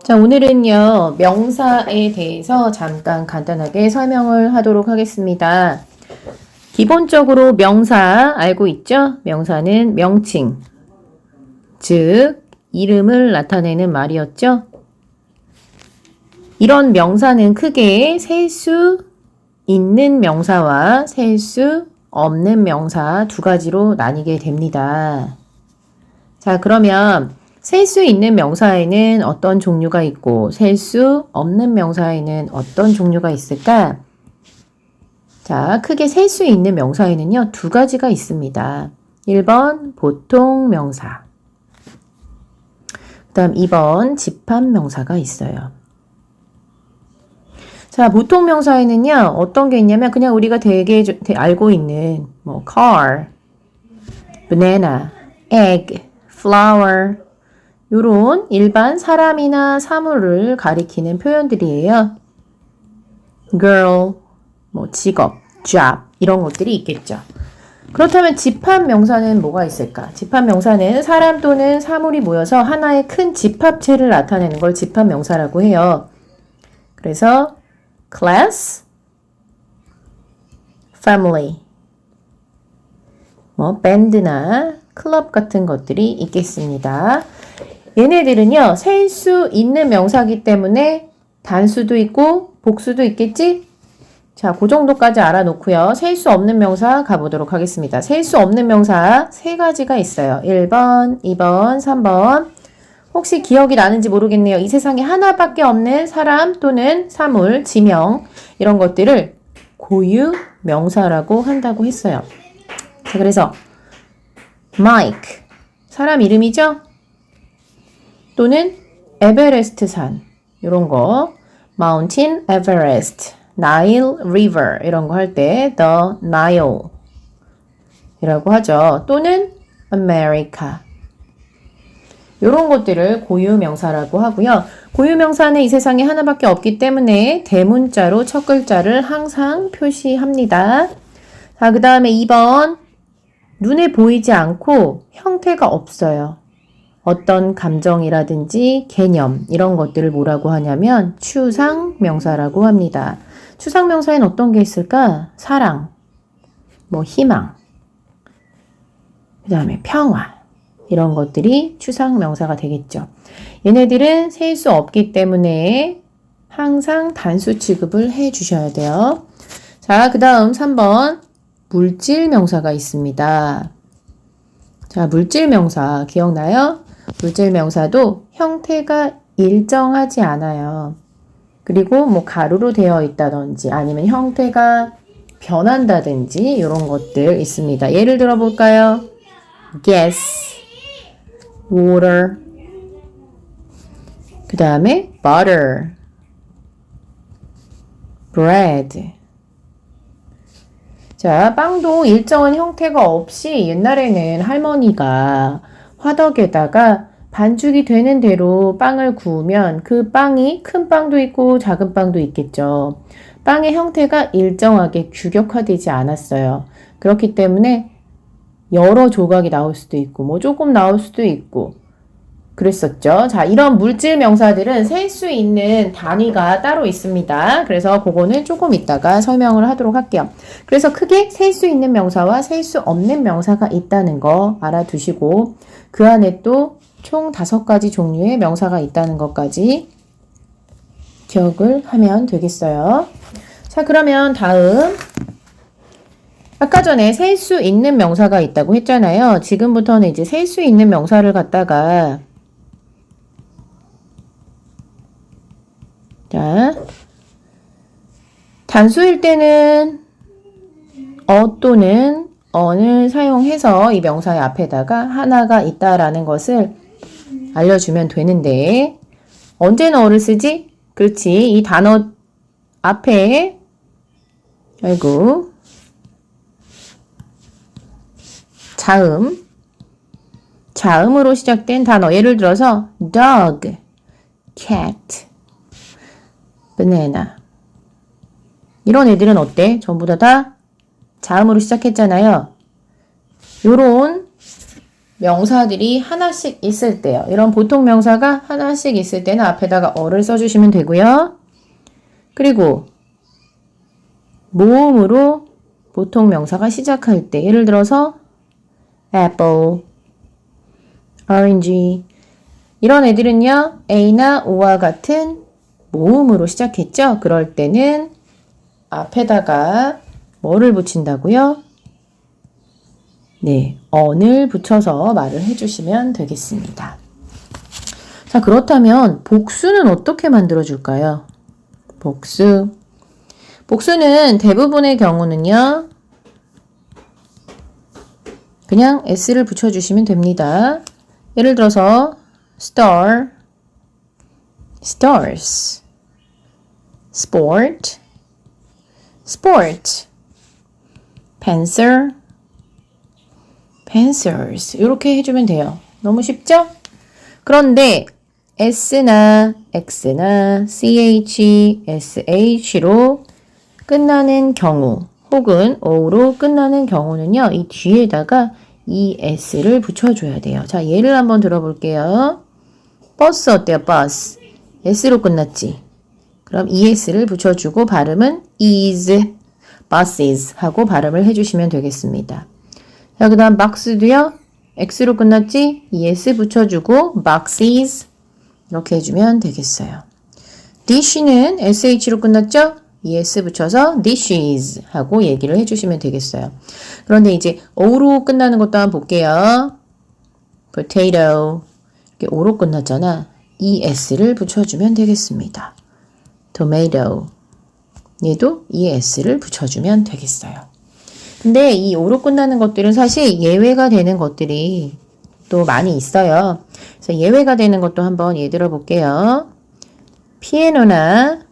자, 오늘은요, 명사에 대해서 잠깐 간단하게 설명을 하도록 하겠습니다. 기본적으로 명사 알고 있죠? 명사는 명칭, 즉 이름을 나타내는 말이었죠? 이런 명사는 크게 셀 수 있는 명사와 셀 수 없는 명사 두 가지로 나뉘게 됩니다. 자, 그러면 셀 수 있는 명사에는 어떤 종류가 있고 셀 수 없는 명사에는 어떤 종류가 있을까? 자, 크게 셀 수 있는 명사에는요, 두 가지가 있습니다. 1번 보통 명사, 그 다음 2번 집합명사가 있어요. 자, 보통 명사에는요, 어떤 게 있냐면 그냥 우리가 되게 알고 있는 뭐 car, banana, egg, flower 요런 일반 사람이나 사물을 가리키는 표현들이에요. girl, 뭐 직업, job 이런 것들이 있겠죠. 그렇다면 집합명사는 뭐가 있을까? 집합명사는 사람 또는 사물이 모여서 하나의 큰 집합체를 나타내는 걸 집합명사라고 해요. 그래서 class, family, 뭐 밴드나 클럽 같은 것들이 있겠습니다. 얘네들은요, 셀 수 있는 명사이기 때문에 단수도 있고 복수도 있겠지? 자, 그 정도까지 알아놓고요. 셀 수 없는 명사 가보도록 하겠습니다. 셀 수 없는 명사 세 가지가 있어요. 1번, 2번, 3번. 혹시 기억이 나는지 모르겠네요. 이 세상에 하나밖에 없는 사람 또는 사물, 지명 이런 것들을 고유 명사라고 한다고 했어요. 자, 그래서 Mike, 사람 이름이죠? 또는 에베레스트 산 이런 거, Mountain Everest, Nile River 이런 거 할 때 The Nile 이라고 하죠. 또는 America 이런 것들을 고유명사라고 하고요. 고유명사는 이 세상에 하나밖에 없기 때문에 대문자로 첫 글자를 항상 표시합니다. 자, 그 다음에 2번 눈에 보이지 않고 형태가 없어요. 어떤 감정이라든지 개념 이런 것들을 뭐라고 하냐면 추상명사라고 합니다. 추상명사에는 어떤 게 있을까? 사랑, 뭐 희망, 그 다음에 평화 이런 것들이 추상명사가 되겠죠. 얘네들은 셀 수 없기 때문에 항상 단수 취급을 해 주셔야 돼요. 자, 그 다음 3번 물질명사가 있습니다. 자, 물질명사 기억나요? 물질명사도 형태가 일정하지 않아요. 그리고 뭐 가루로 되어 있다든지 아니면 형태가 변한다든지 이런 것들 있습니다. 예를 들어 볼까요? gas, water, 그 다음에 butter, bread. 자, 빵도 일정한 형태가 없이 옛날에는 할머니가 화덕에다가 반죽이 되는 대로 빵을 구우면 그 빵이 큰 빵도 있고 작은 빵도 있겠죠. 빵의 형태가 일정하게 규격화되지 않았어요. 그렇기 때문에 여러 조각이 나올 수도 있고 뭐 조금 나올 수도 있고 그랬었죠. 자, 이런 물질 명사들은 셀 수 있는 단위가 따로 있습니다. 그래서 그거는 조금 이따가 설명을 하도록 할게요. 그래서 크게 셀 수 있는 명사와 셀 수 없는 명사가 있다는 거 알아두시고 그 안에 또 총 5가지 종류의 명사가 있다는 것까지 기억을 하면 되겠어요. 자, 그러면 다음 아까 전에 셀 수 있는 명사가 있다고 했잖아요. 지금부터는 이제 셀 수 있는 명사를 갖다가 자, 단수일 때는 또는 어를 사용해서 이 명사의 앞에다가 하나가 있다라는 것을 알려주면 되는데 언제는 어를 쓰지? 그렇지. 이 단어 앞에 아이고 자음으로 시작된 단어 예를 들어서 dog, cat, banana 이런 애들은 어때? 전부 다 자음으로 시작했잖아요. 요런 명사들이 하나씩 있을 때요. 이런 보통 명사가 하나씩 있을 때는 앞에다가 어를 써주시면 되고요. 그리고 모음으로 보통 명사가 시작할 때 예를 들어서 apple, orange 이런 애들은요. A나 O와 같은 모음으로 시작했죠. 그럴 때는 앞에다가 뭐를 붙인다고요? 네, on을 붙여서 말을 해주시면 되겠습니다. 자, 그렇다면 복수는 어떻게 만들어줄까요? 복수는 대부분의 경우는요. 그냥 s를 붙여주시면 됩니다. 예를 들어서 star, stars, sport, sport, pencil, pencils 이렇게 해주면 돼요. 너무 쉽죠? 그런데 s나 x나 ch, sh로 끝나는 경우 혹은 o로 끝나는 경우는요. 이 뒤에다가 es를 붙여줘야 돼요. 자, 예를 한번 들어볼게요. 버스 어때요? 버스. s로 끝났지. 그럼 es를 붙여주고 발음은 is, buses 하고 발음을 해주시면 되겠습니다. 자, 그 다음 box도요. x로 끝났지? es 붙여주고 boxes 이렇게 해주면 되겠어요. dish는 sh로 끝났죠? es 붙여서 dishes 하고 얘기를 해주시면 되겠어요. 그런데 이제 o로 끝나는 것도 한번 볼게요. potato 이렇게 o로 끝났잖아. es를 붙여주면 되겠습니다. tomato 얘도 es를 붙여주면 되겠어요. 근데 이 o로 끝나는 것들은 사실 예외가 되는 것들이 또 많이 있어요. 그래서 예외가 되는 것도 한번 예를 들어 볼게요. 피아노나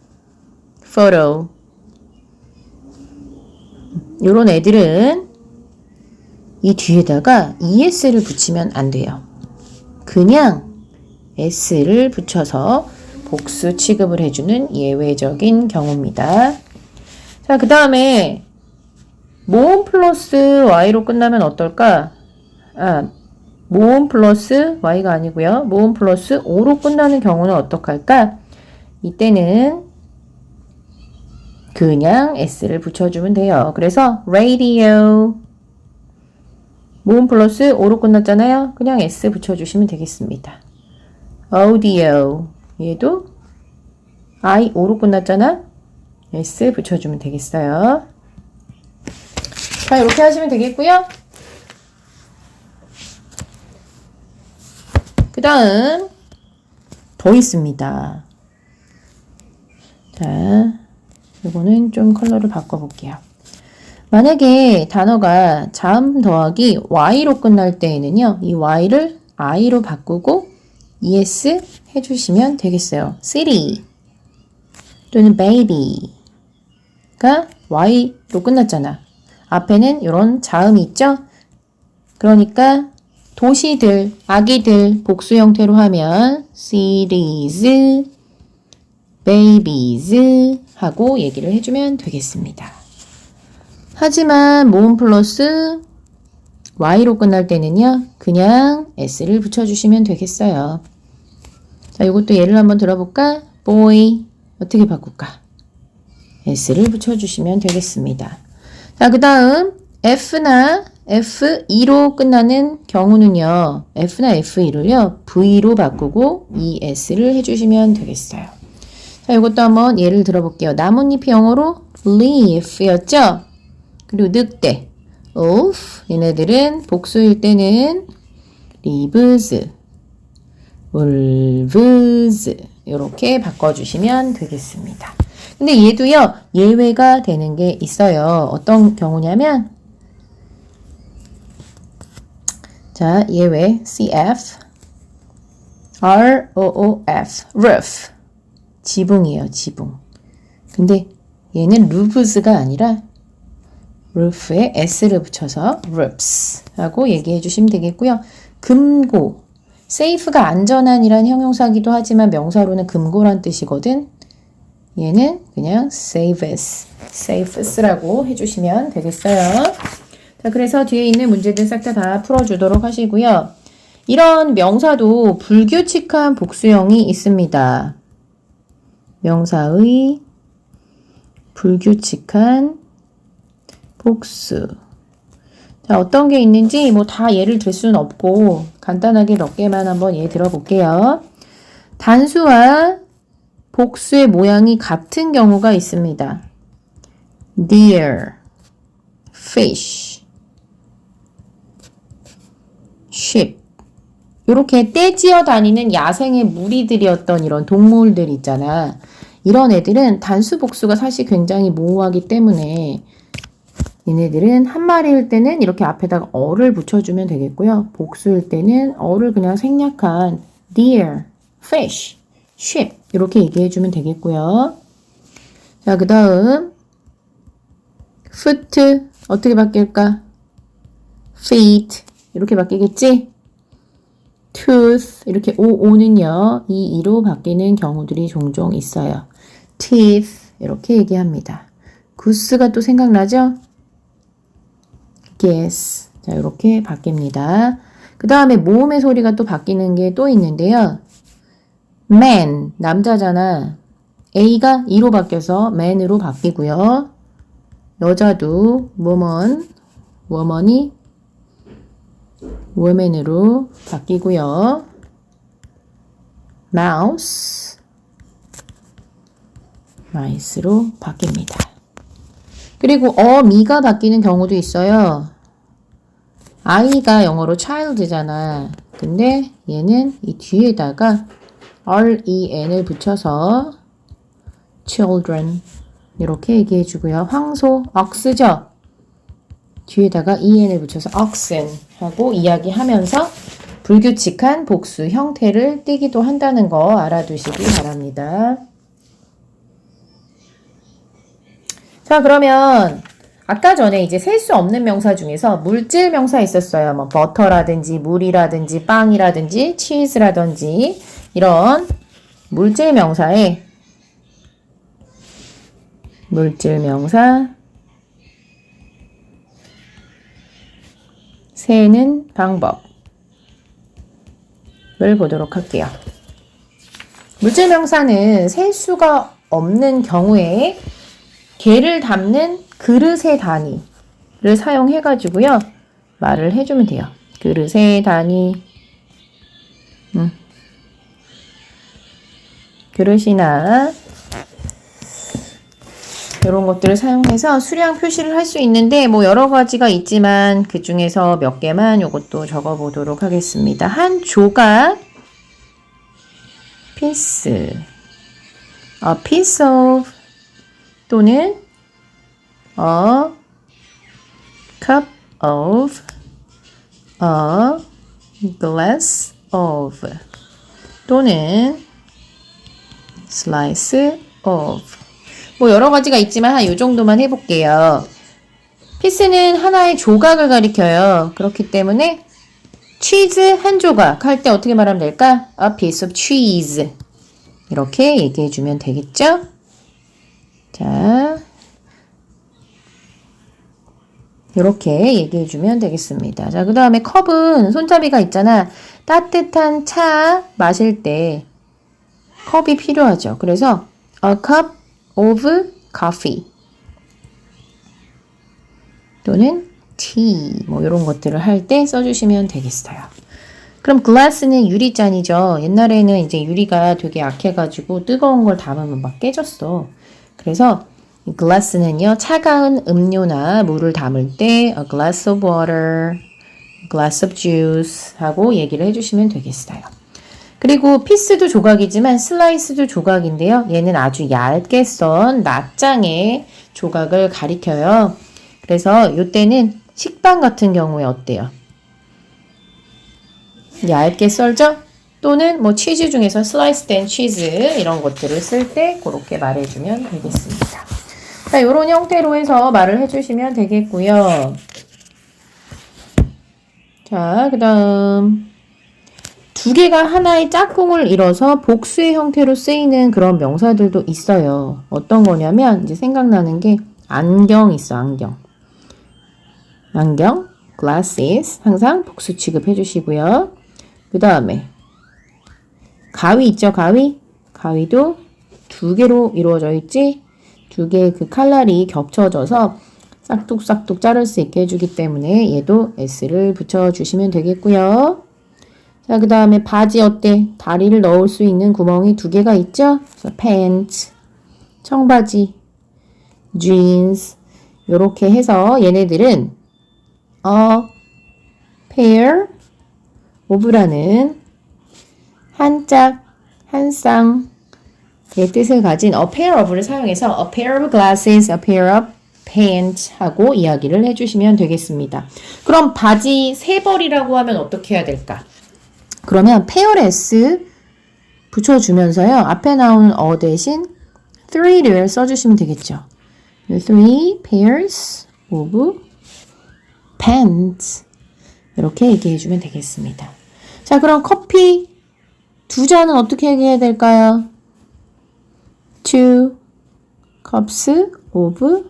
photo 요런 애들은 이 뒤에다가 es를 붙이면 안 돼요. 그냥 s를 붙여서 복수 취급을 해주는 예외적인 경우입니다. 자, 그 다음에 모음 플러스 y로 끝나면 어떨까? 모음 플러스 y가 아니고요. 모음 플러스 o로 끝나는 경우는 어떡할까? 이때는 그냥 s를 붙여주면 돼요. 그래서 radio 모음 플러스 o로 끝났잖아요. 그냥 s 붙여주시면 되겠습니다. audio 얘도 I o로 끝났잖아. s 붙여주면 되겠어요. 자, 이렇게 하시면 되겠고요. 그 다음 더 있습니다. 자, 이거는 좀 컬러를 바꿔볼게요. 만약에 단어가 자음 더하기 y로 끝날 때에는요. 이 y를 i로 바꾸고 es 해주시면 되겠어요. city 또는 baby가 y로 끝났잖아. 앞에는 이런 자음이 있죠? 그러니까 도시들, 아기들 복수 형태로 하면 cities, babies 하고 얘기를 해주면 되겠습니다. 하지만 모음 플러스 y로 끝날 때는요. 그냥 s를 붙여주시면 되겠어요. 자, 이것도 예를 한번 들어볼까? boy 어떻게 바꿀까? s를 붙여주시면 되겠습니다. 자, 그 다음 F나 F2로 끝나는 경우는요. F나 F2를요. V로 바꾸고 ES를 해주시면 되겠어요. 자, 이것도 한번 예를 들어볼게요. 나뭇잎이 영어로 leaf였죠? 그리고 늑대, wolf 얘네들은 복수일 때는 leaves, wolves 이렇게 바꿔주시면 되겠습니다. 근데 얘도요, 예외가 되는 게 있어요. 어떤 경우냐면, 자, 예외, CF, ROOF, roof. 지붕이에요, 지붕. 근데 얘는 roofs가 아니라, roof에 s를 붙여서 roofs 하고 얘기해 주시면 되겠고요. 금고, safe가 안전한이란 형용사기도 하지만 명사로는 금고란 뜻이거든. 얘는 그냥 safes라고 해주시면 되겠어요. 자, 그래서 뒤에 있는 문제들 싹 다 풀어주도록 하시고요. 이런 명사도 불규칙한 복수형이 있습니다. 명사의 불규칙한 복수. 자, 어떤 게 있는지 뭐 다 예를 들 수는 없고 간단하게 몇 개만 한번 예 들어볼게요. 단수와 복수의 모양이 같은 경우가 있습니다. deer, fish, sheep. 이렇게 떼지어 다니는 야생의 무리들이었던 이런 동물들 있잖아. 이런 애들은 단수 복수가 사실 굉장히 모호하기 때문에 얘네들은 한 마리일 때는 이렇게 앞에다가 어를 붙여주면 되겠고요. 복수일 때는 어를 그냥 생략한 deer, fish, sheep 이렇게 얘기해주면 되겠고요. 자, 그 다음 foot 어떻게 바뀔까? feet 이렇게 바뀌겠지? tooth 이렇게 오는요. 이 이로 바뀌는 경우들이 종종 있어요. teeth 이렇게 얘기합니다. goose가 또 생각나죠? guess 자 이렇게 바뀝니다. 그 다음에 모음의 소리가 또 바뀌는 게 또 있는데요. man 남자잖아. A가 E로 바뀌어서 man으로 바뀌고요. 여자도 woman이 woman으로 바뀌고요. mice로 바뀝니다. 그리고 미가 바뀌는 경우도 있어요. I가 영어로 child잖아. 근데 얘는 이 뒤에다가 ren을 붙여서 children 이렇게 얘기해 주고요. 황소, ox죠? 뒤에다가 en을 붙여서 oxen 하고 이야기하면서 불규칙한 복수 형태를 띠기도 한다는 거 알아두시기 바랍니다. 자, 그러면 아까 전에 이제 셀 수 없는 명사 중에서 물질 명사 있었어요. 뭐 버터라든지 물이라든지 빵이라든지 치즈라든지 이런 물질 명사에 물질 명사 세는 방법을 보도록 할게요. 물질 명사는 셀 수가 없는 경우에 개를 담는 그릇의 단위를 사용해 가지고요. 말을 해주면 돼요. 그릇의 단위 그릇이나 이런 것들을 사용해서 수량 표시를 할 수 있는데 뭐 여러 가지가 있지만 그 중에서 몇 개만 이것도 적어 보도록 하겠습니다. 한 조각 piece a piece of 또는 a cup of a glass of 또는 slice of 뭐 여러 가지가 있지만 한 요 정도만 해볼게요. 피스는 하나의 조각을 가리켜요. 그렇기 때문에 치즈 한 조각 할 때 어떻게 말하면 될까? A piece of cheese 이렇게 얘기해주면 되겠죠? 자, 이렇게 얘기해주면 되겠습니다. 자, 그 다음에 컵은 손잡이가 있잖아. 따뜻한 차 마실 때 컵이 필요하죠. 그래서 a cup of coffee 또는 tea 뭐 이런 것들을 할 때 써주시면 되겠어요. 그럼 glass는 유리잔이죠. 옛날에는 이제 유리가 되게 약해가지고 뜨거운 걸 담으면 막 깨졌어. 그래서 이 glass는요 차가운 음료나 물을 담을 때 a glass of water, a glass of juice 하고 얘기를 해주시면 되겠어요. 그리고 피스도 조각이지만 슬라이스도 조각인데요. 얘는 아주 얇게 썬 낱장의 조각을 가리켜요. 그래서 이때는 식빵 같은 경우에 어때요? 얇게 썰죠? 또는 뭐 치즈 중에서 슬라이스 된 치즈 이런 것들을 쓸 때 그렇게 말해주면 되겠습니다. 자, 이런 형태로 해서 말을 해주시면 되겠고요. 자, 그 다음 두 개가 하나의 짝꿍을 이뤄서 복수의 형태로 쓰이는 그런 명사들도 있어요. 어떤 거냐면 이제 생각나는 게 안경 있어, 안경. 안경, glasses 항상 복수 취급해 주시고요. 그 다음에 가위 있죠, 가위? 가위도 두 개로 이루어져 있지? 두 개의 그 칼날이 겹쳐져서 싹둑싹둑 자를 수 있게 해주기 때문에 얘도 S를 붙여주시면 되겠고요. 자, 그 다음에 바지 어때? 다리를 넣을 수 있는 구멍이 두 개가 있죠? 그래서 pants, 청바지, jeans 요렇게 해서 얘네들은 a pair of라는 한 짝, 한 쌍의 뜻을 가진 a pair of를 사용해서 a pair of glasses, a pair of pants 하고 이야기를 해주시면 되겠습니다. 그럼 바지 세 벌이라고 하면 어떻게 해야 될까? 그러면 pair s 붙여주면서요. 앞에 나오는 a 대신 3를 써주시면 되겠죠. 3 pairs of pants 이렇게 얘기해주면 되겠습니다. 자, 그럼 커피 두 잔은 어떻게 얘기해야 될까요? Two cups of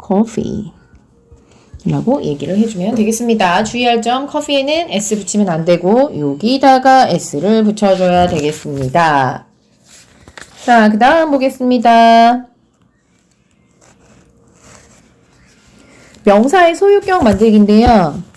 coffee 라고 얘기를 해주면 되겠습니다. 주의할 점, 커피에는 S 붙이면 안 되고 여기다가 S를 붙여줘야 되겠습니다. 자, 그 다음 보겠습니다. 명사의 소유격 만들기인데요.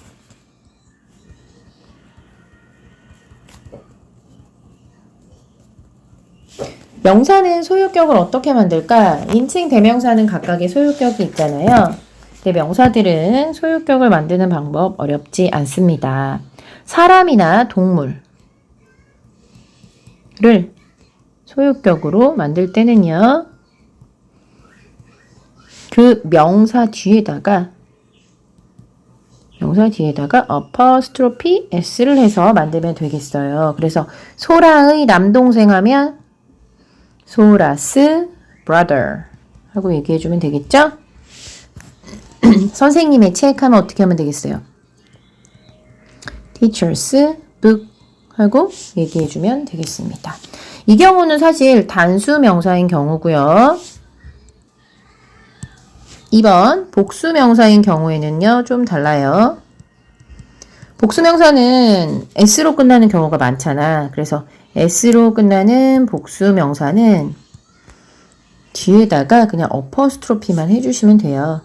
명사는 소유격을 어떻게 만들까? 인칭, 대명사는 각각의 소유격이 있잖아요. 근데 명사들은 소유격을 만드는 방법 어렵지 않습니다. 사람이나 동물을 소유격으로 만들 때는요. 그 명사 뒤에다가 apostrophe s를 해서 만들면 되겠어요. 그래서 소라의 남동생 하면 소라's brother 하고 얘기해주면 되겠죠? 선생님의 책 하면 어떻게 하면 되겠어요? teacher's book 하고 얘기해주면 되겠습니다. 이 경우는 사실 단수 명사인 경우고요. 2번 복수 명사인 경우에는요. 좀 달라요. 복수 명사는 s로 끝나는 경우가 많잖아. 그래서 s로 끝나는 복수 명사는 뒤에다가 그냥 어퍼스트로피만 해주시면 돼요.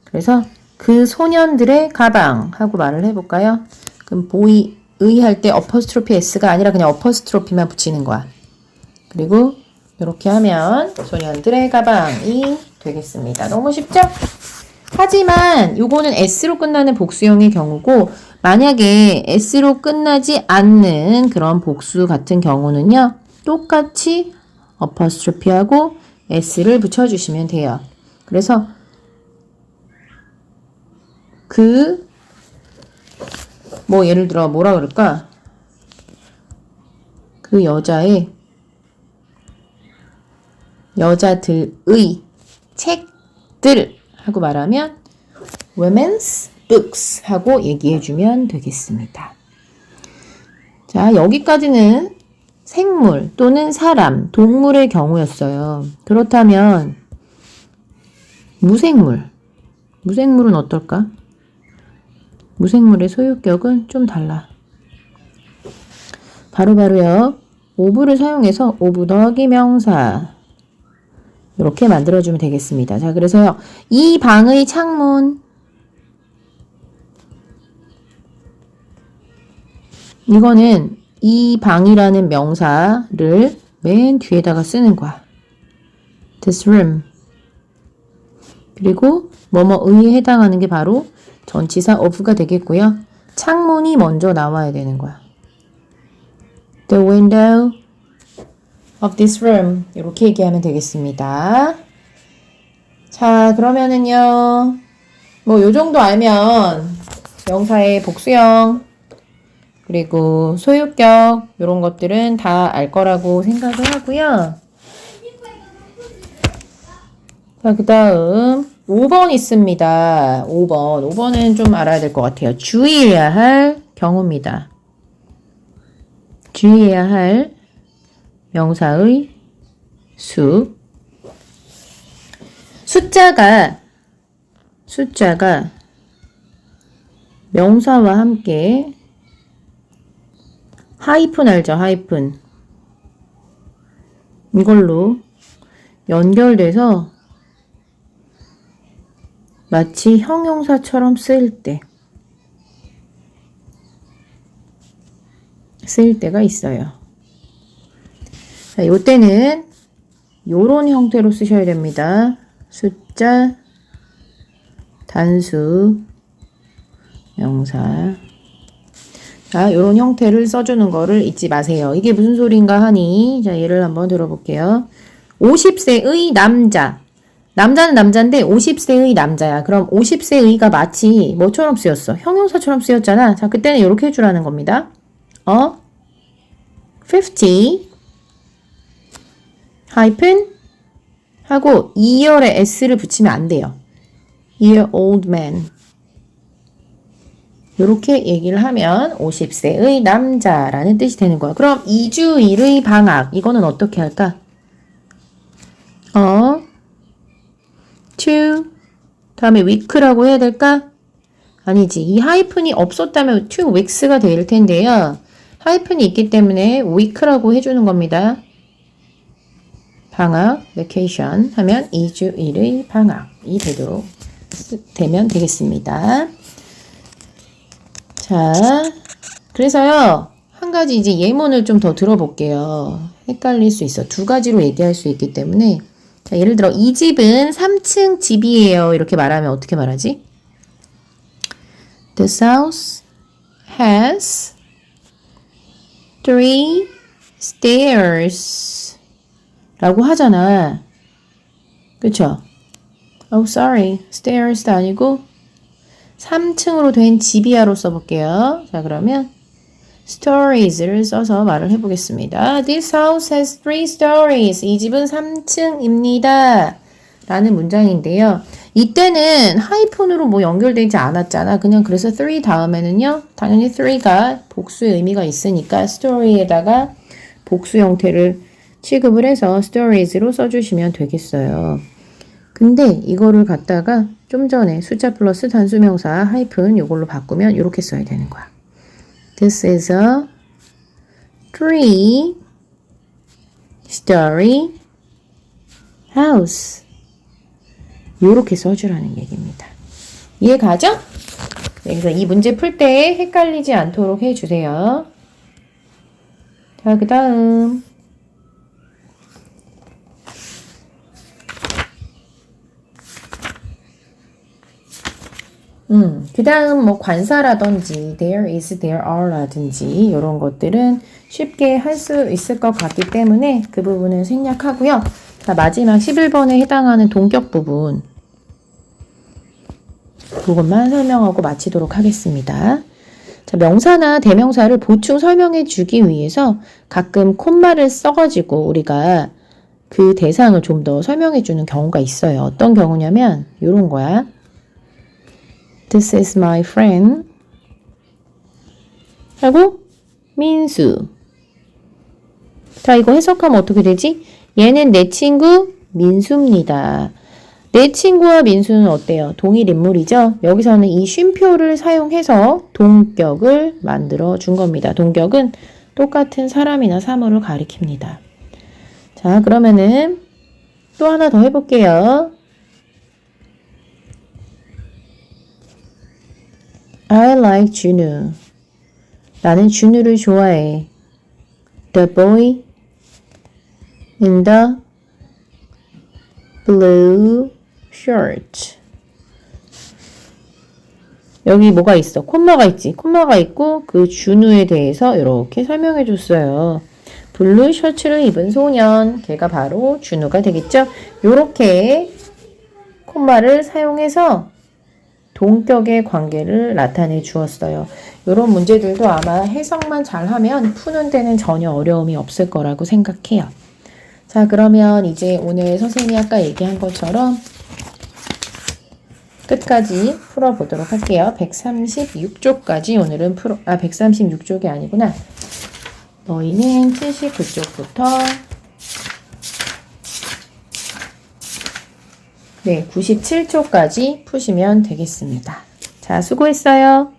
그래서 그 소년들의 가방 하고 말을 해볼까요? 그럼 보이의 할 때 어퍼스트로피 s가 아니라 그냥 어퍼스트로피만 붙이는 거야. 그리고 이렇게 하면 소년들의 가방이 되겠습니다. 너무 쉽죠? 하지만 요거는 s로 끝나는 복수형의 경우고 만약에 s로 끝나지 않는 그런 복수 같은 경우는요. 똑같이 어퍼스트로피하고 s를 붙여주시면 돼요. 그래서 예를 들어 뭐라 그럴까? 그 여자들의 책들 하고 말하면 women's books 하고 얘기해주면 되겠습니다. 자, 여기까지는 생물 또는 사람, 동물의 경우였어요. 그렇다면 무생물은 어떨까? 무생물의 소유격은 좀 달라. 바로바로요. of를 사용해서 of 더하기 명사 이렇게 만들어주면 되겠습니다. 자, 그래서요. 이 방의 창문 이거는 이 방이라는 명사를 맨 뒤에다가 쓰는 거야. This room. 그리고 뭐뭐의에 해당하는 게 바로 전치사 of가 되겠고요. 창문이 먼저 나와야 되는 거야. The window of this room. 이렇게 얘기하면 되겠습니다. 자, 그러면은요. 요 정도 알면 명사의 복수형 그리고 소유격 이런 것들은 다 알 거라고 생각을 하고요. 자, 그 다음 5번 있습니다. 5번은 좀 알아야 될 것 같아요. 주의해야 할 경우입니다. 주의해야 할 명사의 수. 숫자가 명사와 함께 하이픈 알죠? 하이픈. 이걸로 연결돼서 마치 형용사처럼 쓰일 때가 있어요. 자, 요때는 요런 형태로 쓰셔야 됩니다. 숫자, 단수, 명사. 자, 요런 형태를 써주는 거를 잊지 마세요. 이게 무슨 소린가 하니, 자, 예를 한번 들어볼게요. 50세의 남자. 남자는 남자인데 50세의 남자야. 그럼 50세의가 마치 뭐처럼 쓰였어? 형용사처럼 쓰였잖아. 자, 그때는 이렇게 해주라는 겁니다. 50 하이픈 하고 2열에 s를 붙이면 안 돼요. year old man. 이렇게 얘기를 하면 50세의 남자라는 뜻이 되는 거야. 그럼 2주일의 방학. 이거는 어떻게 할까? to 다음에 week라고 해야 될까? 아니지. 이 하이픈이 없었다면 two weeks가 될 텐데요. 하이픈이 있기 때문에 week라고 해주는 겁니다. 방학, vacation 하면 2주일의 방학이 되면 되겠습니다. 자, 그래서요. 한 가지 이제 예문을 좀 더 들어볼게요. 헷갈릴 수 있어. 두 가지로 얘기할 수 있기 때문에. 자, 예를 들어 이 집은 3층 집이에요. 이렇게 말하면 어떻게 말하지? The house has 3 stairs 라고 하잖아. 그쵸? Oh, sorry. stairs도 아니고 3층으로 된 집이야로 써볼게요. 자, 그러면 stories를 써서 말을 해보겠습니다. This house has 3 stories. 이 집은 3층입니다. 라는 문장인데요. 이때는 하이픈으로 뭐 연결되지 않았잖아. 그냥 그래서 3 다음에는요. 당연히 3가 복수의 의미가 있으니까 story에다가 복수 형태를 취급을 해서 stories로 써주시면 되겠어요. 근데 이거를 갖다가 좀 전에 숫자 플러스 단수명사 하이픈 이걸로 바꾸면 이렇게 써야 되는 거야. This is a 3-story house. 이렇게 써주라는 얘기입니다. 이해 가죠? 네, 그래서 이 문제 풀 때 헷갈리지 않도록 해주세요. 자, 그 다음 그 다음 뭐 관사라든지 there is, there are 라든지 이런 것들은 쉽게 할 수 있을 것 같기 때문에 그 부분은 생략하고요. 자, 마지막 11번에 해당하는 동격 부분 그것만 설명하고 마치도록 하겠습니다. 자, 명사나 대명사를 보충 설명해 주기 위해서 가끔 콤마를 써가지고 우리가 그 대상을 좀 더 설명해 주는 경우가 있어요. 어떤 경우냐면 이런 거야. This is my friend 하고 민수. 자, 이거 해석하면 어떻게 되지? 얘는 내 친구 민수입니다. 내 친구와 민수는 어때요? 동일 인물이죠? 여기서는 이 쉼표를 사용해서 동격을 만들어 준 겁니다. 동격은 똑같은 사람이나 사물을 가리킵니다. 자, 그러면은 또 하나 더 해볼게요. I like 준우. 나는 준우를 좋아해. The boy in the blue shirt. 여기 뭐가 있어? 콤마가 있지. 콤마가 있고 그 준우에 대해서 이렇게 설명해 줬어요. 블루 셔츠를 입은 소년. 걔가 바로 준우가 되겠죠? 요렇게 콤마를 사용해서 동격의 관계를 나타내 주었어요. 이런 문제들도 아마 해석만 잘하면 푸는 데는 전혀 어려움이 없을 거라고 생각해요. 자, 그러면 이제 오늘 선생님이 아까 얘기한 것처럼 끝까지 풀어보도록 할게요. 136쪽까지 오늘은 136쪽이 아니구나. 너희는 79쪽부터 네, 97쪽까지 푸시면 되겠습니다. 자, 수고했어요.